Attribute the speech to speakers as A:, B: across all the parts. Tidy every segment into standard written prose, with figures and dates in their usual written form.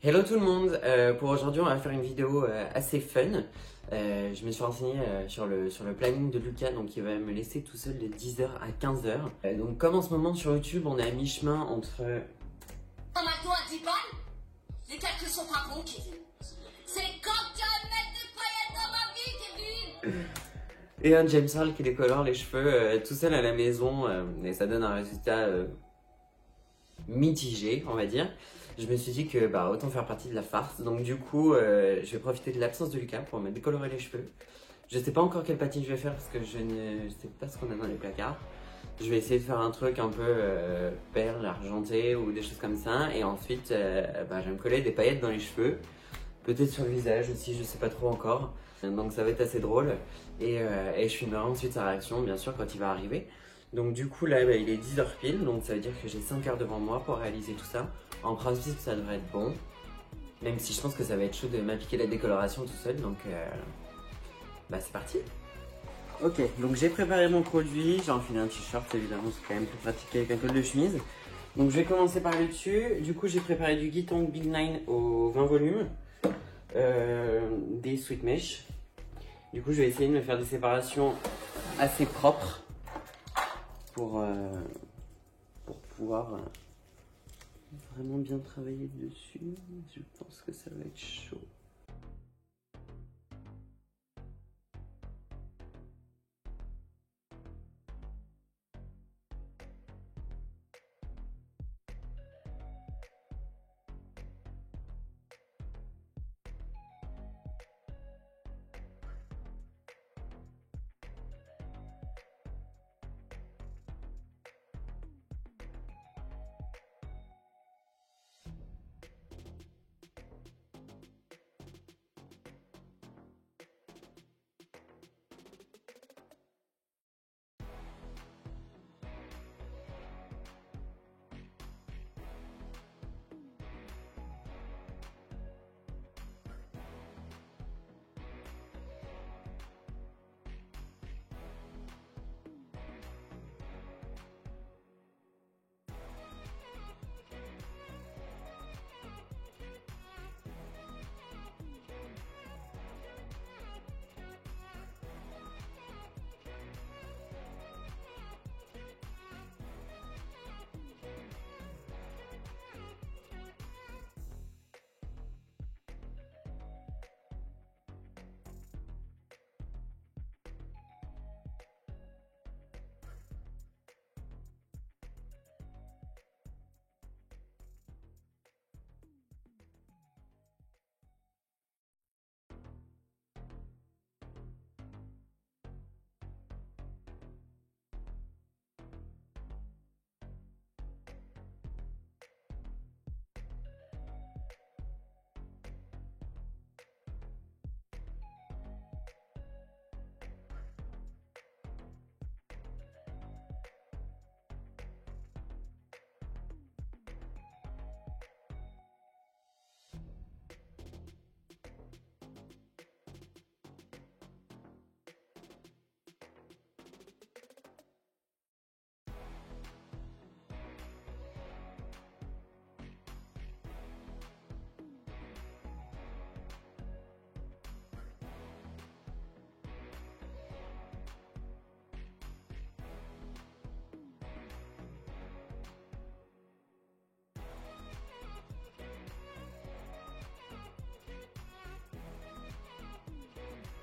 A: Hello tout le monde, pour aujourd'hui on va faire une vidéo assez fun. Je me suis renseigné sur le planning de Lucas, donc il va me laisser tout seul de 10h à 15h. Donc comme en ce moment sur YouTube on est à mi-chemin entre...
B: T'as maintenant à 10 balles? Les calculs sont pas bons, Kevin. C'est quand tu vas mettre des paillettes dans ma vie, Kevin!
A: Et un James Earl qui décolore les cheveux tout seul à la maison, et ça donne un résultat mitigé, on va dire. Je me suis dit que autant faire partie de la farce, donc du coup je vais profiter de l'absence de Lucas pour me décolorer les cheveux. Je sais pas encore quelle patine je vais faire parce que je ne sais pas ce qu'on a dans les placards. Je vais essayer de faire un truc un peu perle, argenté ou des choses comme ça, et ensuite je vais me coller des paillettes dans les cheveux, peut-être sur le visage aussi, je sais pas trop encore. Donc ça va être assez drôle, et je filmerai ensuite sa réaction bien sûr quand il va arriver. Donc du coup là il est 10h pile, donc ça veut dire que j'ai 5 heures devant moi pour réaliser tout ça. En principe ça devrait être bon, même si je pense que ça va être chaud de m'appliquer la décoloration tout seul, donc c'est parti. Ok, donc j'ai préparé mon produit, j'ai enfilé un t-shirt évidemment, c'est quand même plus pratique qu'avec un col de chemise. Donc je vais commencer par le dessus. Du coup j'ai préparé du Guitong Big 9 au 20 volumes, des Sweet Mesh. Du coup je vais essayer de me faire des séparations assez propres pour pouvoir vraiment bien travailler dessus. Je pense que ça va être chaud.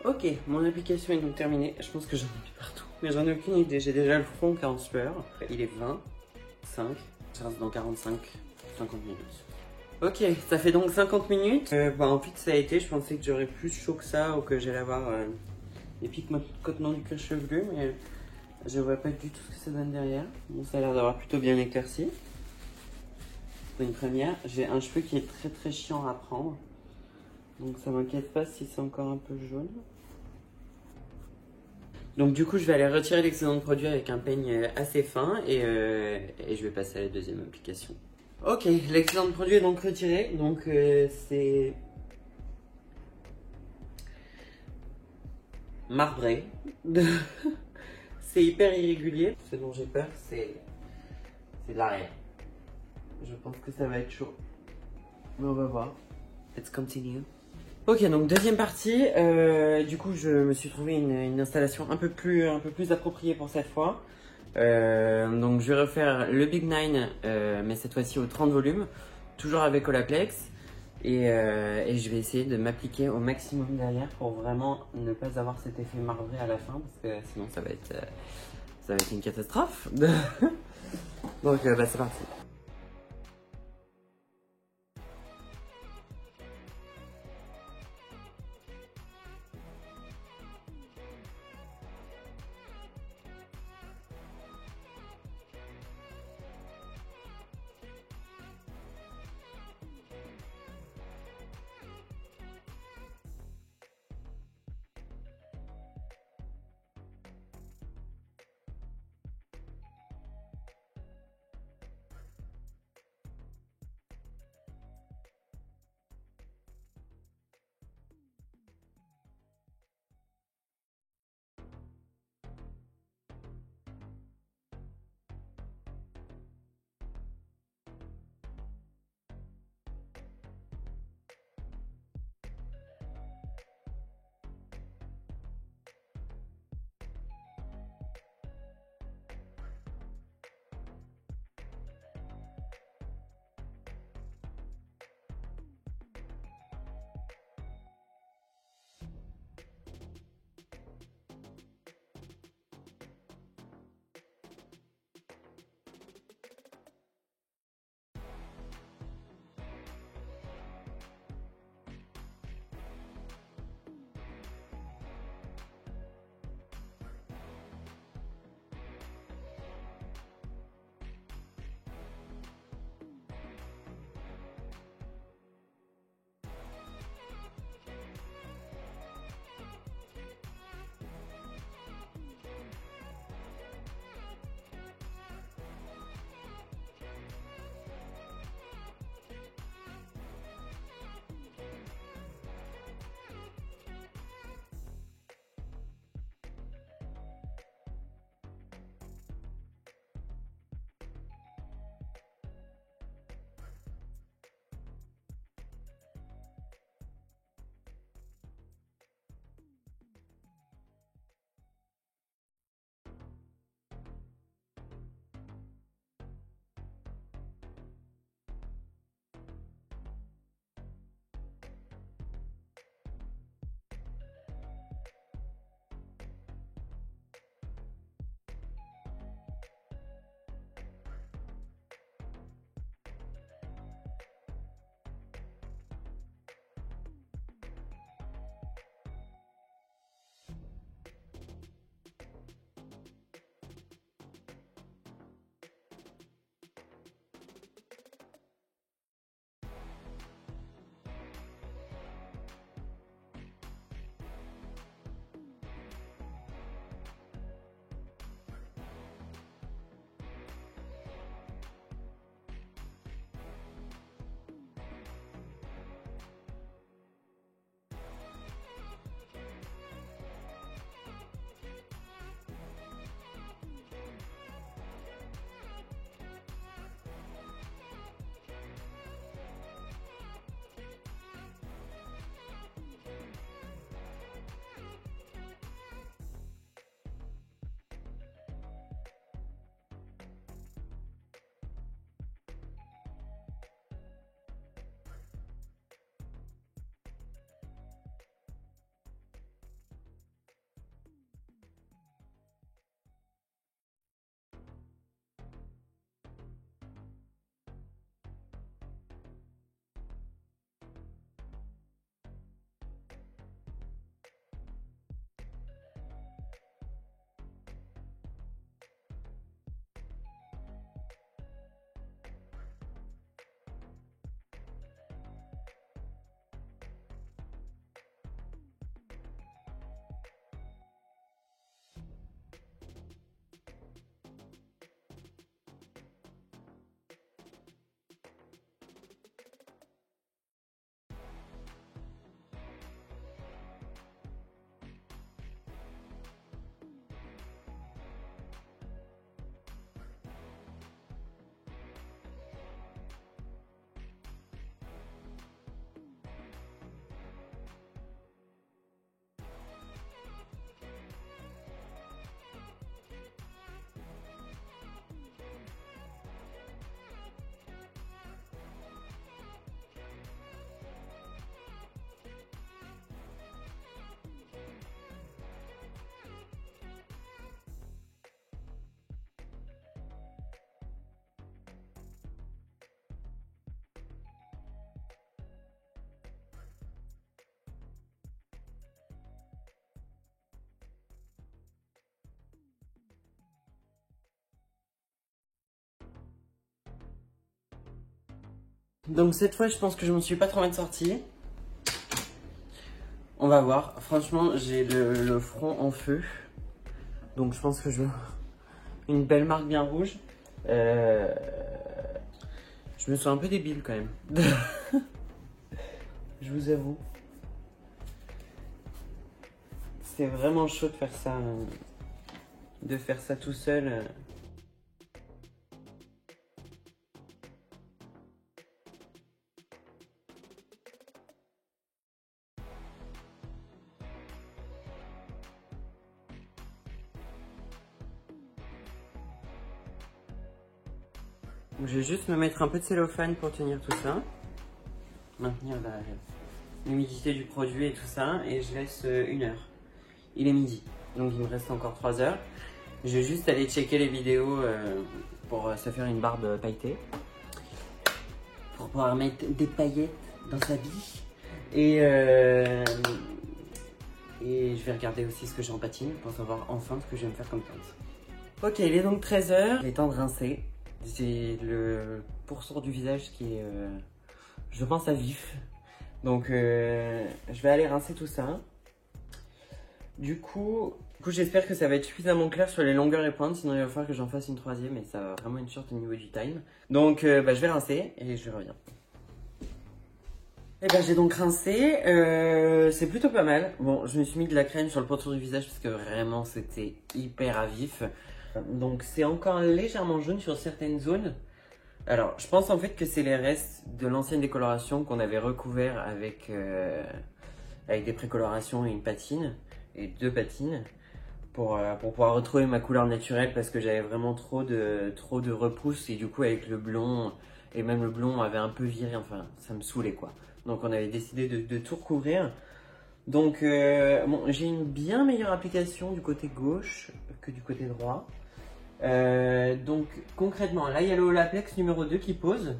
A: Ok, mon application est donc terminée. Je pense que j'en ai mis partout, mais j'en ai aucune idée. J'ai déjà le front qui est en sueur. Il est 25. Ça reste dans 45, 50 minutes. Ok, ça fait donc 50 minutes. En fait, ça a été. Je pensais que j'aurais plus chaud que ça ou que j'allais avoir des picotements du cuir chevelu, mais je vois pas du tout ce que ça donne derrière. Bon, ça a l'air d'avoir plutôt bien éclairci. Pour une première, j'ai un cheveu qui est très très chiant à prendre. Donc ça m'inquiète pas si c'est encore un peu jaune. Donc du coup je vais aller retirer l'excédent de produit avec un peigne assez fin et je vais passer à la deuxième application. Ok, l'excédent de produit est donc retiré, donc c'est marbré. C'est hyper irrégulier. Ce dont j'ai peur c'est l'arrière. Je pense que ça va être chaud. Mais on va voir. Let's continue. Ok, donc deuxième partie. Du coup, je me suis trouvé une installation un peu plus appropriée pour cette fois. Donc je vais refaire le Big Nine, mais cette fois-ci au 30 volumes, toujours avec Olaplex. Et je vais essayer de m'appliquer au maximum derrière pour vraiment ne pas avoir cet effet marbré à la fin, parce que sinon ça va être une catastrophe. Donc bah, c'est parti. Donc cette fois, je pense que je m'en suis pas trop mal sortie. On va voir. Franchement, j'ai le front en feu. Donc je pense que je veux une belle marque bien rouge. Je me sens un peu débile quand même. Je vous avoue. C'est vraiment chaud de faire ça tout seul. Je vais juste me mettre un peu de cellophane pour tenir tout ça. Maintenir l'humidité du produit et tout ça. Et je laisse 1 heure. Il est midi, donc il me reste encore 3 heures. Je vais juste aller checker les vidéos pour se faire une barbe pailletée. Pour pouvoir mettre des paillettes dans sa vie. Et je vais regarder aussi ce que j'ai en patine pour savoir enfin ce que je vais me faire comme teinte. Ok, il est donc 13 h. Il est temps de rincer. J'ai le pourcent du visage qui est, je pense, à vif. Donc, je vais aller rincer tout ça. Du coup j'espère que ça va être suffisamment clair sur les longueurs et pointes. Sinon, il va falloir que j'en fasse une 3e et ça va vraiment être short au niveau du time. Donc, je vais rincer et je reviens. Et j'ai donc rincé. C'est plutôt pas mal. Bon, je me suis mis de la crème sur le pourtour du visage parce que vraiment, c'était hyper à vif. Donc c'est encore légèrement jaune sur certaines zones. Alors je pense en fait que c'est les restes de l'ancienne décoloration qu'on avait recouvert avec des précolorations et une patine et 2 patines pour pouvoir retrouver ma couleur naturelle parce que j'avais vraiment trop de repousse et du coup avec le blond et même le blond avait un peu viré, enfin ça me saoulait quoi. Donc on avait décidé de tout recouvrir. Donc bon, j'ai une bien meilleure application du côté gauche que du côté droit. Donc concrètement, là il y a le Olaplex numéro 2 qui pose.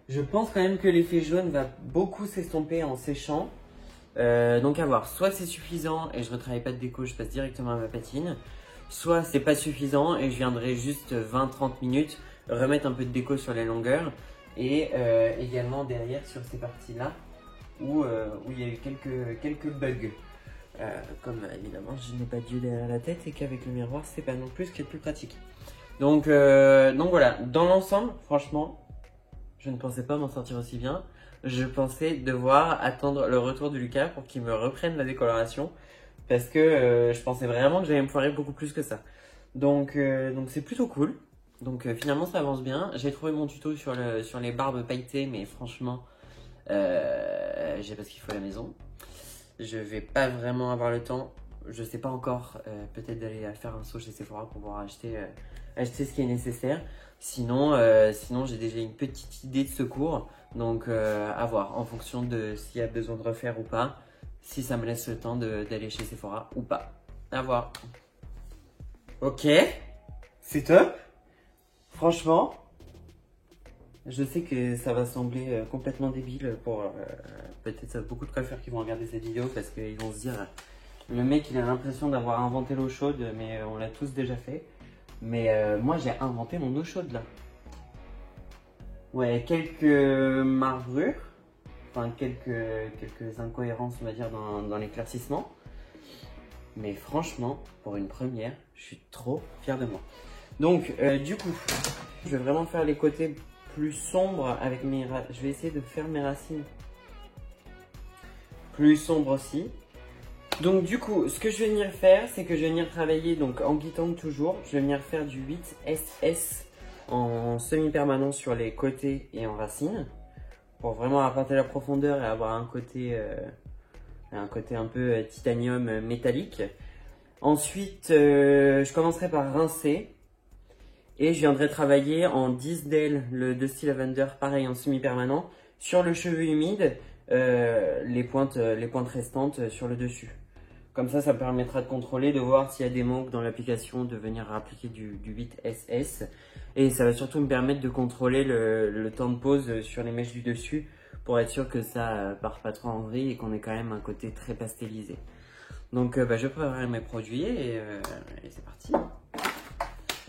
A: Je pense quand même que l'effet jaune va beaucoup s'estomper en séchant. Donc à voir, soit c'est suffisant et je ne retravaille pas de déco, je passe directement à ma patine. Soit c'est pas suffisant et je viendrai juste 20-30 minutes remettre un peu de déco sur les longueurs. Et également derrière sur ces parties là où il y a eu quelques bugs. Comme évidemment je n'ai pas d'yeux derrière la tête et qu'avec le miroir c'est pas non plus ce qui est le plus pratique. Donc voilà, dans l'ensemble franchement je ne pensais pas m'en sortir aussi bien. Je pensais devoir attendre le retour de Lucas pour qu'il me reprenne la décoloration parce que je pensais vraiment que j'allais me foirer beaucoup plus que ça. Donc c'est plutôt cool. Donc finalement ça avance bien. J'ai trouvé mon tuto sur les barbes pailletées mais franchement j'ai pas ce qu'il faut à la maison. Je vais pas vraiment avoir le temps, je sais pas encore, peut-être d'aller faire un saut chez Sephora pour pouvoir acheter ce qui est nécessaire. Sinon j'ai déjà une petite idée de secours, donc à voir en fonction de s'il y a besoin de refaire ou pas, si ça me laisse le temps d'aller chez Sephora ou pas. À voir. Ok, c'est top. Franchement, je sais que ça va sembler complètement débile pour peut-être beaucoup de coiffeurs qui vont regarder cette vidéo parce qu'ils vont se dire le mec il a l'impression d'avoir inventé l'eau chaude mais on l'a tous déjà fait. Mais moi j'ai inventé mon eau chaude là. Ouais, quelques marbrures, enfin quelques incohérences on va dire dans l'éclaircissement. Mais franchement, pour une première, je suis trop fier de moi. Donc du coup, je vais vraiment faire les côtés plus sombre avec je vais essayer de faire mes racines plus sombres aussi. Donc du coup, ce que je vais venir faire, c'est que je vais venir travailler donc en guitang toujours. Je vais venir faire du 8SS en semi-permanent sur les côtés et en racines pour vraiment apporter la profondeur et avoir un côté un peu titanium métallique. Ensuite, je commencerai par rincer. Et je viendrai travailler en 10 d'El, le Dusty Lavender, pareil en semi-permanent, sur le cheveu humide, les pointes restantes sur le dessus. Comme ça me permettra de contrôler, de voir s'il y a des manques dans l'application, de venir appliquer du 8SS. Et ça va surtout me permettre de contrôler le temps de pose sur les mèches du dessus, pour être sûr que ça part pas trop en vrille et qu'on ait quand même un côté très pastelisé. Donc je préparerai mes produits et c'est parti.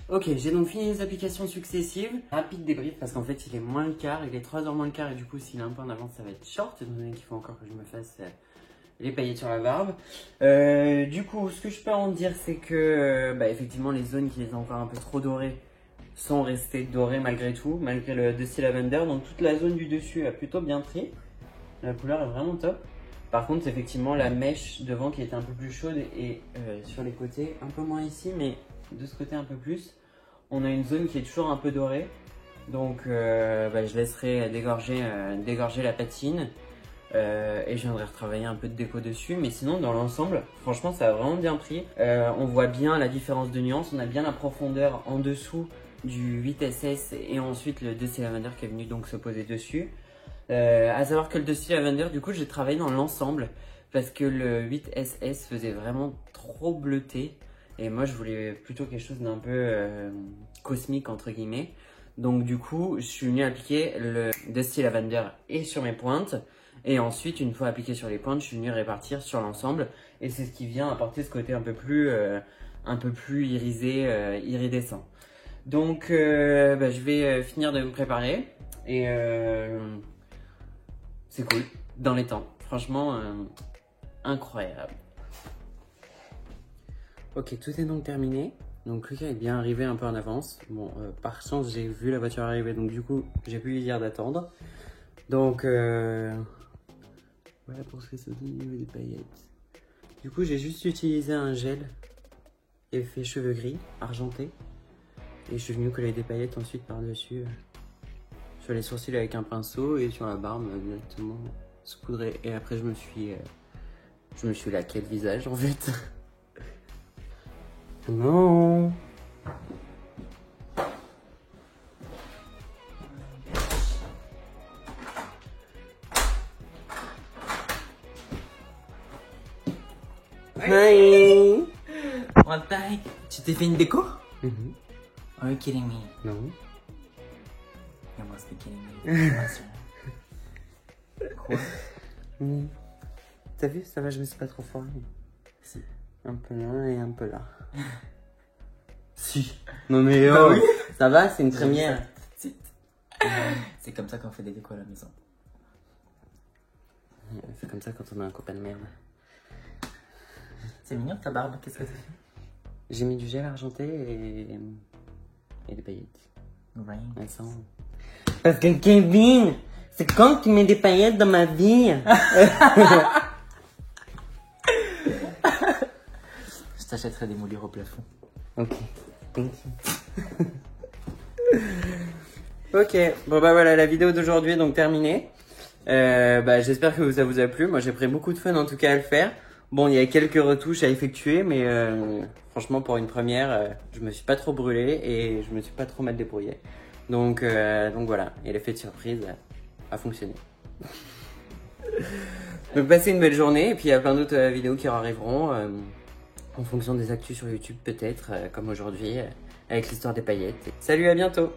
A: Ok, j'ai donc fini les applications successives. Rapide débrief parce qu'en fait il est moins le quart, il est 3h moins le quart et du coup s'il est un peu en avance ça va être short étant donné qu'il faut encore que je me fasse les paillettes sur la barbe. Du coup ce que je peux en dire c'est que effectivement les zones qui étaient encore un peu trop dorées sont restées dorées malgré tout, malgré le Dusty Lavender. Donc toute la zone du dessus a plutôt bien pris. La couleur est vraiment top. Par contre, c'est effectivement la mèche devant qui était un peu plus chaude et sur les côtés, un peu moins ici, mais de ce côté un peu plus. On a une zone qui est toujours un peu dorée. Donc je laisserai dégorger la patine et je viendrai retravailler un peu de déco dessus. Mais sinon, dans l'ensemble, franchement, ça a vraiment bien pris. On voit bien la différence de nuance. On a bien la profondeur en dessous du 8SS et ensuite le Dusty Lavender qui est venu donc se poser dessus. À savoir que le Dusty Lavender, du coup, j'ai travaillé dans l'ensemble parce que le 8SS faisait vraiment trop bleuté et moi je voulais plutôt quelque chose d'un peu cosmique entre guillemets. Donc du coup, je suis venu appliquer le Dusty Lavender et sur mes pointes et ensuite, une fois appliqué sur les pointes, je suis venu répartir sur l'ensemble et c'est ce qui vient apporter ce côté un peu plus irisé, iridescent. Donc je vais finir de me préparer et c'est cool, dans les temps. Franchement, incroyable. Ok, tout est donc terminé. Donc Lucas est bien arrivé un peu en avance. Bon, par chance, j'ai vu la voiture arriver, donc du coup, j'ai pu lui dire d'attendre. Donc, voilà pour ce que ça donne au niveau des paillettes. Du coup, j'ai juste utilisé un gel effet cheveux gris, argenté. Et je suis venu coller des paillettes ensuite par-dessus. Sur les sourcils avec un pinceau et sur la barbe directement saupoudré. Et après je me suis laqué le visage en fait. Non. Hi.
C: What the heck? Tu t'es fait une déco? Are you kidding me?
A: Non.
C: You must be kidding me. Quoi?
A: T'as vu, ça va, je me suis pas trop formé.
C: Si.
A: Un peu là et un peu là. Si. Non mais oh, oui. Ça va, c'est une première.
C: Si. C'est comme ça qu'on fait des décos à la maison.
A: C'est comme ça quand on a un copain de merde.
C: C'est mignon ta barbe, qu'est-ce que tu fais?
A: J'ai mis du gel argenté et des paillettes.
C: Right.
A: Elles sont... Parce que Kevin, c'est quand tu mets des paillettes dans ma vie.
C: Je t'achèterai des moulures au plafond.
A: Ok, thank you. Ok, bon voilà, la vidéo d'aujourd'hui est donc terminée. J'espère que ça vous a plu. Moi j'ai pris beaucoup de fun en tout cas à le faire. Bon, il y a quelques retouches à effectuer, mais franchement pour une première, je me suis pas trop brûlé et je me suis pas trop mal débrouillé. Donc voilà, et l'effet de surprise a fonctionné. Donc passez une belle journée et puis il y a plein d'autres vidéos qui arriveront en fonction des actus sur YouTube peut-être, comme aujourd'hui avec l'histoire des paillettes. Salut, à bientôt!